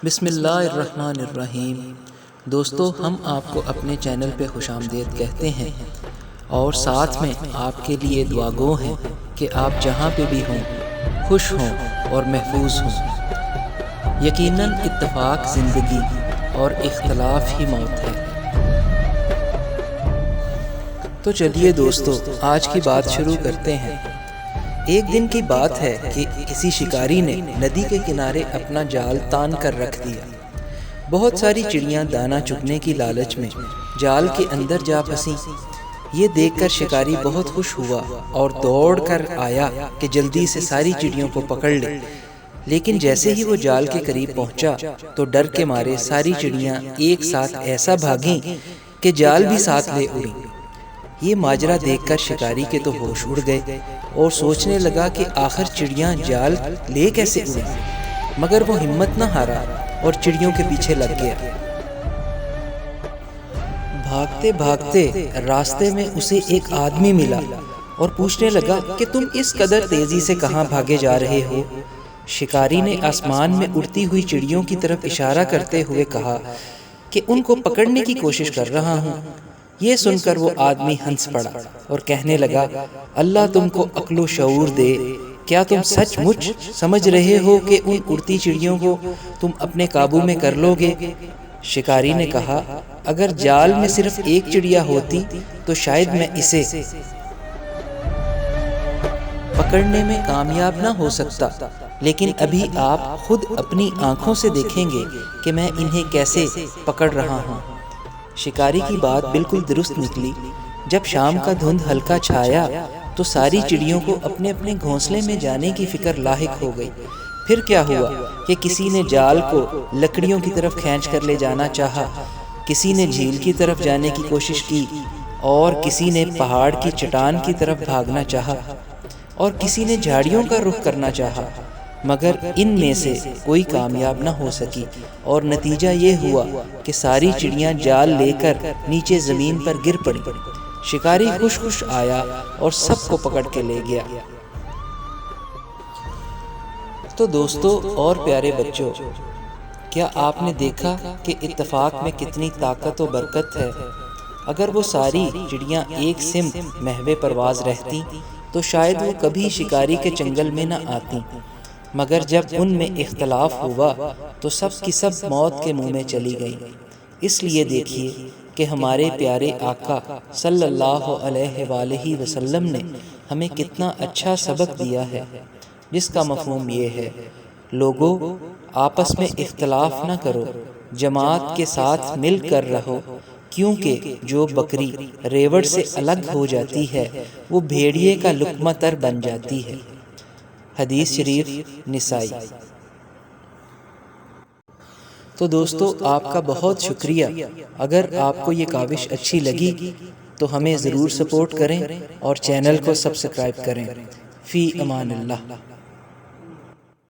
بسم اللہ الرحمن الرحیم۔ دوستو، ہم آپ کو اپنے چینل پہ خوش آمدید کہتے ہیں اور ساتھ میں آپ کے لیے دعا گو ہیں کہ آپ جہاں پہ بھی ہوں خوش ہوں اور محفوظ ہوں۔ یقیناً اتفاق زندگی اور اختلاف ہی موت ہے۔ تو چلیے دوستو، آج کی بات شروع کرتے ہیں۔ ایک دن کی بات ہے کہ کسی شکاری نے ندی کے کنارے اپنا جال تان کر رکھ دیا۔ بہت ساری چڑیاں دانہ چگنے کی لالچ میں جال کے اندر جا پھنسیں۔ یہ دیکھ کر شکاری بہت خوش ہوا اور دوڑ کر آیا کہ جلدی سے ساری چڑیوں کو پکڑ لے، لیکن جیسے ہی وہ جال کے قریب پہنچا تو ڈر کے مارے ساری چڑیاں ایک ساتھ ایسا بھاگیں کہ جال بھی ساتھ لے اڑیں۔ یہ ماجرا دیکھ کر شکاری کے تو ہوش اڑ گئے اور سوچنے لگا کہ آخر چڑیاں جال لے کیسے اڑیں، مگر وہ ہمت نہ ہارا اور چڑیوں کے پیچھے لگ گیا۔ بھاگتے بھاگتے راستے میں اسے ایک آدمی ملا اور پوچھنے لگا کہ تم اس قدر تیزی سے کہاں بھاگے جا رہے ہو؟ شکاری نے آسمان میں اڑتی ہوئی چڑیوں کی طرف اشارہ کرتے ہوئے کہا کہ ان کو پکڑنے کی کوشش کر رہا ہوں۔ یہ سن کر وہ آدمی ہنس پڑا اور کہنے لگا، اللہ تم کو عقل و شعور دے، کیا تم سچ مچ سمجھ رہے ہو کہ ان اڑتی چڑیوں کو تم اپنے قابو میں کر لو گے؟ شکاری نے کہا، اگر جال میں صرف ایک چڑیا ہوتی تو شاید میں اسے پکڑنے میں کامیاب نہ ہو سکتا، لیکن ابھی آپ خود اپنی آنکھوں سے دیکھیں گے کہ میں انہیں کیسے پکڑ رہا ہوں۔ شکاری کی بات بالکل درست نکلی۔ جب شام کا دھند ہلکا چھایا تو ساری چڑیوں کو اپنے اپنے گھونسلے میں جانے کی فکر لاحق ہو گئی۔ پھر کیا ہوا کہ کسی نے جال کو لکڑیوں کی طرف کھینچ کر لے جانا چاہا، کسی نے جھیل کی طرف جانے کی کوشش کی، اور کسی نے پہاڑ کی چٹان کی طرف بھاگنا چاہا، اور کسی نے جھاڑیوں کا رخ کرنا چاہا، مگر ان میں سے کوئی کامیاب نہ ہو سکی، اور نتیجہ یہ ہوا کہ ساری چڑیاں جال لے کر نیچے زمین پر گر پڑیں۔ شکاری خوش خوش آیا اور سب کو پکڑ کے لے گیا۔ تو دوستو اور پیارے بچوں، کیا آپ نے دیکھا کہ اتفاق میں کتنی طاقت و برکت ہے؟ اگر وہ ساری چڑیاں ایک سمت محو پرواز رہتی تو شاید وہ کبھی شکاری کے چنگل میں نہ آتی، مگر جب ان میں اختلاف ہوا تو سب کی سب موت کے منہ میں چلی گئیں۔ اس لیے دیکھیے کہ ہمارے پیارے آقا صلی اللہ علیہ وآلہ وسلم نے ہمیں کتنا اچھا سبق دیا ہے، جس کا مفہوم یہ ہے، لوگوں آپس میں اختلاف نہ کرو، جماعت کے ساتھ مل کر رہو، کیونکہ جو بکری ریوڑ سے الگ ہو جاتی ہے وہ بھیڑیے کا لقمہ تر بن جاتی ہے۔ حدیث شریف نسائی۔ تو دوستو، آپ کا بہت شکریہ۔ اگر آپ کو یہ کاوش اچھی لگی تو ہمیں ضرور سپورٹ کریں اور چینل کو سبسکرائب کریں۔ فی امان اللہ۔